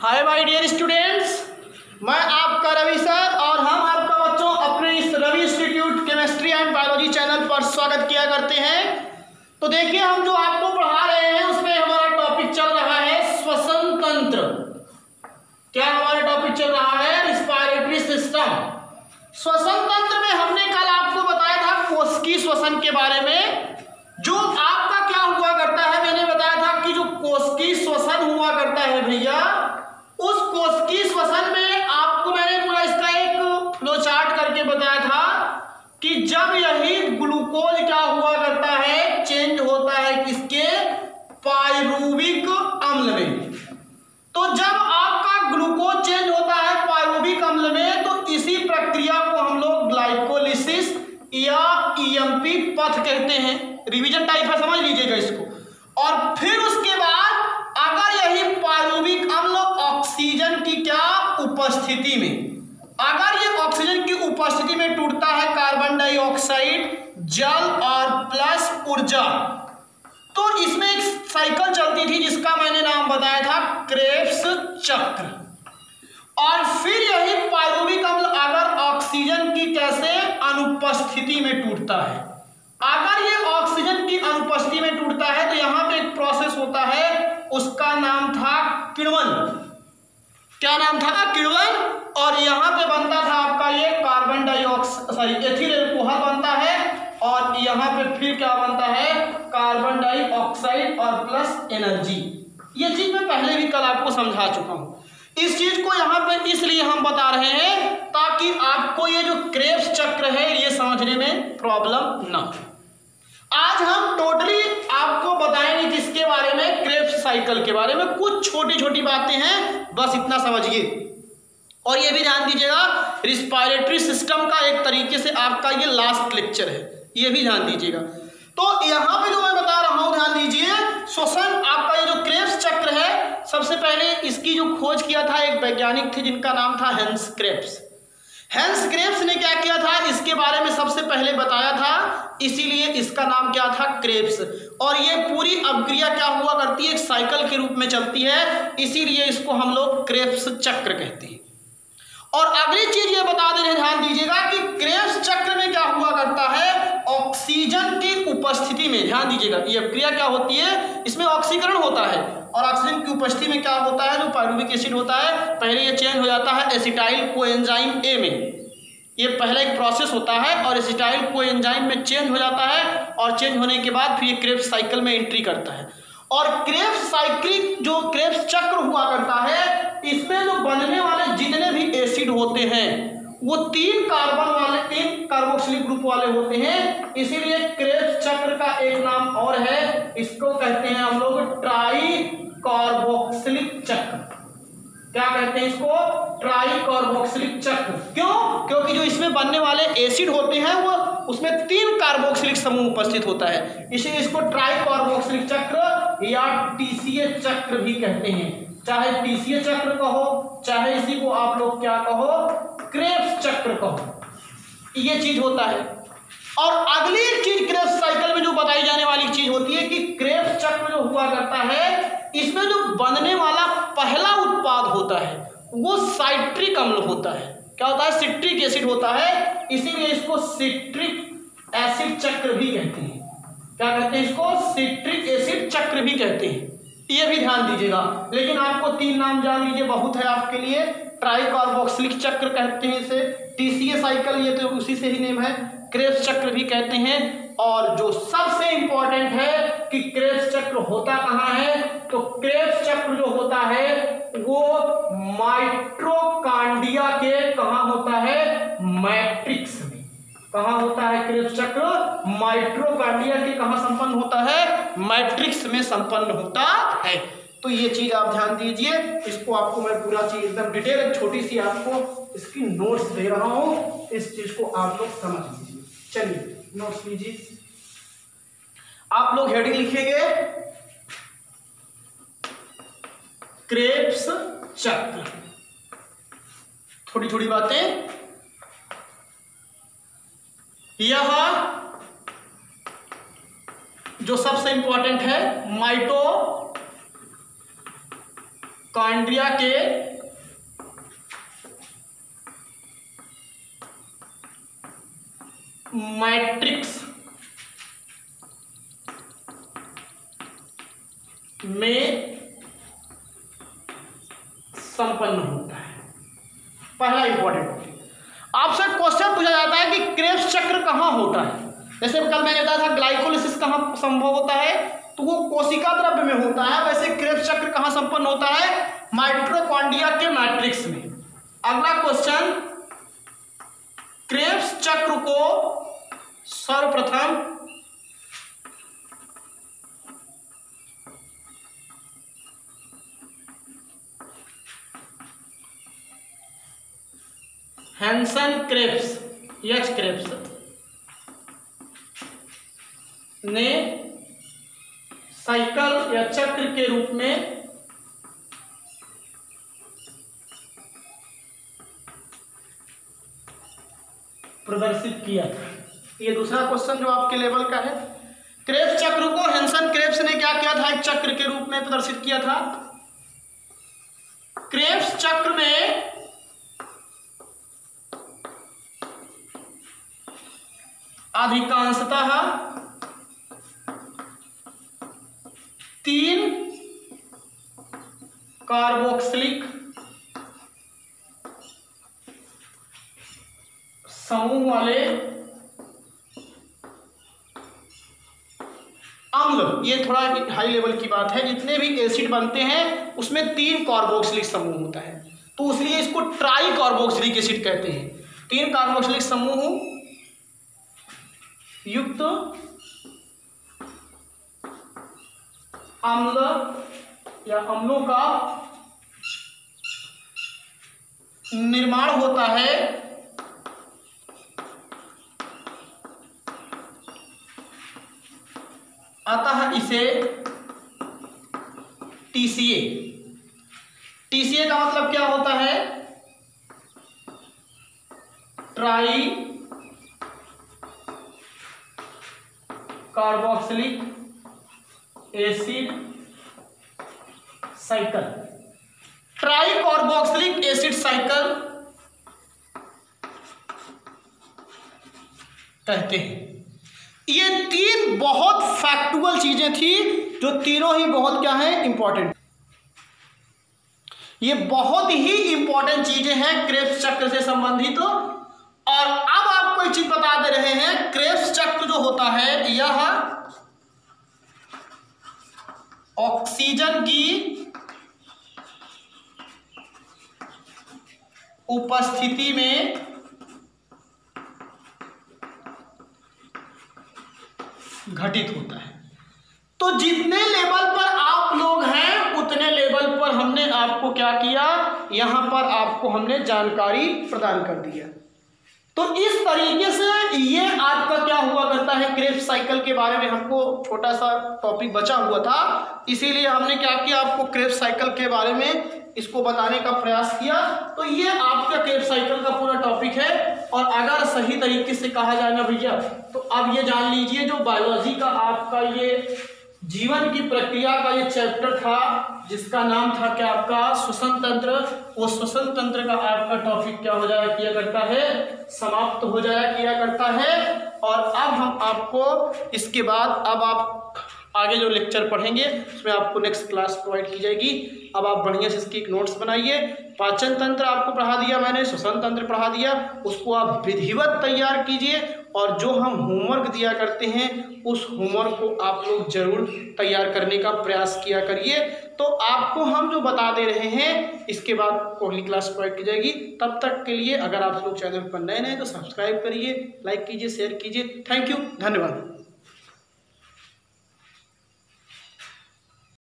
Hi my dear students, मैं आपका Ravi sir और हम आपका बच्चों अपने इस Ravi institute chemistry and biology channel पर स्वागत किया करते हैं। तो देखिए, हम जो आपको पढ़ा रहे हैं उसमें हमारा टॉपिक चल रहा है श्वसन तंत्र। क्या हमारा टॉपिक चल रहा है? Respiratory system. श्वसन तंत्र में हमने कल आपको बताया था कोशिकीय श्वसन के बारे में। जो आपका क्या हुआ करता है, मैंने बताया था कि जो कोशिकीय श्वसन हुआ करता है भैया, उस कोशिकीय श्वसन में आपको मैंने पूरा इसका एक फ्लो चार्ट करके बताया था कि जब यही ग्लूकोज क्या हुआ करता है, चेंज होता है किसके? पायरुविक अम्ल में। तो जब आपका ग्लूकोज चेंज होता है पायरुविक अम्ल में, तो इसी प्रक्रिया को हम लोग ग्लाइकोलिसिस या ईएमपी पथ कहते हैं। रिवीजन टाइप है, समझ लीजिएगा इसको। और फिर उसके बाद अगर यही पायरुविक अम्ल ऑक्सीजन की क्या उपस्थिति में, अगर ये ऑक्सीजन की उपस्थिति में टूटता है कार्बन डाइऑक्साइड, जल और प्लस ऊर्जा, तो इसमें एक साइकिल चलती थी जिसका मैंने नाम बताया था क्रेब्स चक्र। और फिर यही पायरुविक अम्ल अगर ऑक्सीजन की कैसे अनुपस्थिति में टूटता है, अगर ये ऑक्सीजन की अनुपस्थिति में टूटता है, तो यहां पे एक प्रोसेस होता है, उसका नाम था किण्वन। क्या नाम था? किण्वन। और यहां पे बनता था आपका ये कार्बन डाइऑक्साइड, एथिल अल्कोहल बनता है। और यहां पे फिर क्या बनता है? कार्बन डाइऑक्साइड और प्लस एनर्जी। ये चीज मैं पहले भी कल आपको समझा चुका हूं। इस चीज को यहाँ पे इसलिए हम बता रहे हैं ताकि आपको ये जो क्रेब्स चक्र है ये समझने में प्रॉब्लम ना हो। आज हम टोटली आपको बताएंगे किसके बारे में? क्रेब्स साइकिल के बारे में। कुछ छोटी छोटी बातें हैं, बस इतना समझिए। और ये भी ध्यान दीजिएगा, रिस्पायरेटरी सिस्टम का एक तरीके से आपका ये लास्ट लेक्चर है, ये भी ध्यान दीजिएगा। तो यहाँ पे जो मैं बता रहा हूँ, ध्यान दीजिए। श्वसन आपका ये जो क्रेब्स चक्र है, सबसे पहले इसकी जो खोज किया था एक वैज्ञानिक थे जिनका नाम था हेंस क्रेब्स। हेंस क्रेब्स ने क्या किया था, इसके बारे में सबसे पहले बताया था, इसीलिए इसका नाम क्या था? क्रेब्स। और ये पूरी अभिक्रिया क्या हुआ करती है? एक साइकिल के रूप में चलती है, इसीलिए इसको हम लोग क्रेब्स चक्र कहते हैं। और अगली चीज ये बता दे रहे, ध्यान दीजिएगा कि क्रेब्स चक्र में क्या हुआ करता है? ऑक्सीजन की उपस्थिति में, ध्यान दीजिएगा, ये अभिक्रिया क्या होती है, इसमें ऑक्सीकरण होता है। और ऑक्सीजन की उपस्थिति में क्या होता है? जो पायरुविक एसिड होता है, पहले ये चेंज हो जाता है एसिटाइल कोएंजाइम ए में। ये पहला एक प्रोसेस होता है और एसिटाइल कोएंजाइम में चेंज हो जाता है, और चेंज होने के बाद फिर ये क्रेब्स साइकिल में एंट्री करता है। और क्रेब्स साइक्लिक जो क्रेब्स चक्र हुआ करता है, इसमें जो बनने वाले जितने भी एसिड होते हैं वो 3 कार्बन वाले, 3 कार्बोक्सिलिक ग्रुप वाले होते हैं। इसीलिए क्रेब्स चक्र का एक नाम और है, इसको कहते हैं हम लोग ट्राई कार्बोक्सिलिक चक्र। क्या कहते हैं इसको? ट्राई कार्बोक्सिलिक चक्र। क्यों? क्योंकि जो इसमें बनने वाले एसिड होते हैं वो उसमें 3 कार्बोक्सिलिक समूह उपस्थित होता है, इसलिए इसको ट्राई कार्बोक्सिलिक चक्र या टीसीए चक्र भी कहते हैं। चाहे टीसीए चक्र कहो, चाहे इसी को आप लोग क्या कहो, क्रेब्स चक्र कहो, ये चीज होता है। और अगली चीज क्रेब्स साइकिल में जो बताई जाने वाली चीज होती है कि क्रेब्स चक्र जो हुआ करता है, इसमें जो बनने वाला पहला उत्पाद होता है वो साइट्रिक अम्ल होता है। क्या होता है? सिट्रिक एसिड होता है, इसीलिए इसको सिट्रिक एसिड चक्र भी कहते हैं। क्या कहते हैं इसको? सिट्रिक एसिड चक्र भी कहते हैं, ये भी ध्यान दीजिएगा। लेकिन आपको 3 नाम जान लीजिए, बहुत है आपके लिए। ट्राई कार्बोक्सिलिक चक्र कहते हैं इसे, टीसीए साइकिल ये तो उसी से ही नेम है, क्रेब्स चक्र भी कहते हैं। और जो सबसे इंपॉर्टेंट है कि क्रेब्स चक्र होता कहाँ है, तो क्रेब्स चक्र जो होता है वो माइटोकॉन्ड्रिया के कहाँ होता है? मैट्रिक्स में। कहाँ होता है क्रेब्स चक्र? माइटोकॉन्ड्रिया के कहाँ संपन्न होता है? मैट्रिक्स में संपन्न होता है। तो ये चीज आप ध्यान दीजिए, इसको आपको मैं पूरा चीज एकदम डिटेल, एक छोटी सी आपको इसकी नोट्स दे रहा हूं, इस चीज को आप लोग समझ लीजिए। चलिए नोट्स लीजिए, आप लोग हेडिंग लिखेंगे क्रेब्स चक्र। थोड़ी थोड़ी बातें, यह जो सबसे इंपॉर्टेंट है माइटो कॉन्ड्रिया के मैट्रिक्स में संपन्न होता है। पहला इंपॉर्टेंट टॉपिक, आपसे क्वेश्चन पूछा जाता है कि क्रेब्स चक्र कहाँ होता है। जैसे कल मैंने बताया था ग्लाइकोलिसिस कहाँ संभव होता है, तो वो कोशिका द्रव्य में होता है। वैसे क्रेब्स चक्र कहाँ संपन्न होता है, माइटोकॉन्ड्रिया के मैट्रिक्स में। अगला क्वेश्चन, क्रेब्स चक्र को सर्वप्रथम हैंसन क्रेब्स एच क्रेब्स ने साइकिल या चक्र के रूप में प्रदर्शित किया था। ये दूसरा क्वेश्चन जो आपके लेवल का है। क्रेब्स चक्र को हैंसन क्रेब्स ने क्या किया था, एक चक्र के रूप में प्रदर्शित किया था। क्रेब्स चक्र में अधिकांशतः 3 कार्बोक्सिलिक समूह वाले अम्ल, ये थोड़ा हाई लेवल की बात है, जितने भी एसिड बनते हैं उसमें 3 कार्बोक्सिलिक समूह होता है, तो इसलिए इसको ट्राई कार्बोक्सिलिक एसिड कहते हैं। 3 कार्बोक्सिलिक समूह युक्त अम्ल या अम्लों का निर्माण होता है अतः इसे TCA, TCA का मतलब क्या होता है, try carboxylic acid cycle, try carboxylic acid cycle कहते हैं। ये 3 बहुत फैक्टुअल चीजें थी, जो तीनों ही बहुत क्या है, इंपॉर्टेंट। ये बहुत ही इंपॉर्टेंट चीजें हैं क्रेब्स चक्र से संबंधित। और अब आपको एक चीज बता दे रहे हैं, क्रेब्स चक्र जो होता है यह ऑक्सीजन की उपस्थिति में घटित होता है। तो जितने लेवल पर आप लोग हैं उतने लेवल पर हमने आपको क्या किया, यहां पर आपको हमने जानकारी प्रदान कर दिया। तो इस तरीके से ये आपका क्या हुआ करता है, क्रेब्स साइकिल के बारे में हमको छोटा सा टॉपिक बचा हुआ था, इसीलिए हमने क्या किया, आपको क्रेब्स साइकिल के बारे में इसको बताने का प्रयास किया। तो ये आपका क्रेब्स साइकिल का पूरा टॉपिक है। और अगर सही तरीके से कहा जाए ना भैया, तो अब ये जान लीजिए, जो बायोलॉजी का आपका ये जीवन की प्रक्रिया का ये चैप्टर था, जिसका नाम था क्या आपका, श्वसन तंत्र, वो श्वसन तंत्र का आपका टॉपिक क्या हो जाया किया करता है, समाप्त हो जाया किया करता है। और अब हम आपको इसके बाद अब आप आगे जो लेक्चर पढ़ेंगे उसमें आपको नेक्स्ट क्लास प्रोवाइड की जाएगी। अब आप बढ़िया से इसकी नोट्स बनाइए। पाचन तंत्र आपको पढ़ा दिया मैंने, श्वसन तंत्र पढ़ा दिया, उसको आप विधिवत तैयार कीजिए। और जो हम होमवर्क दिया करते हैं उस होमवर्क को आप लोग जरूर तैयार करने का प्रयास किया करिए। तो आपको हम जो बता दे रहे हैं इसके बाद अगली क्लास प्रोवाइड की जाएगी। तब तक के लिए अगर आप लोग चैनल पर नए हैं तो सब्सक्राइब करिए, लाइक कीजिए, शेयर कीजिए। थैंक यू, धन्यवाद।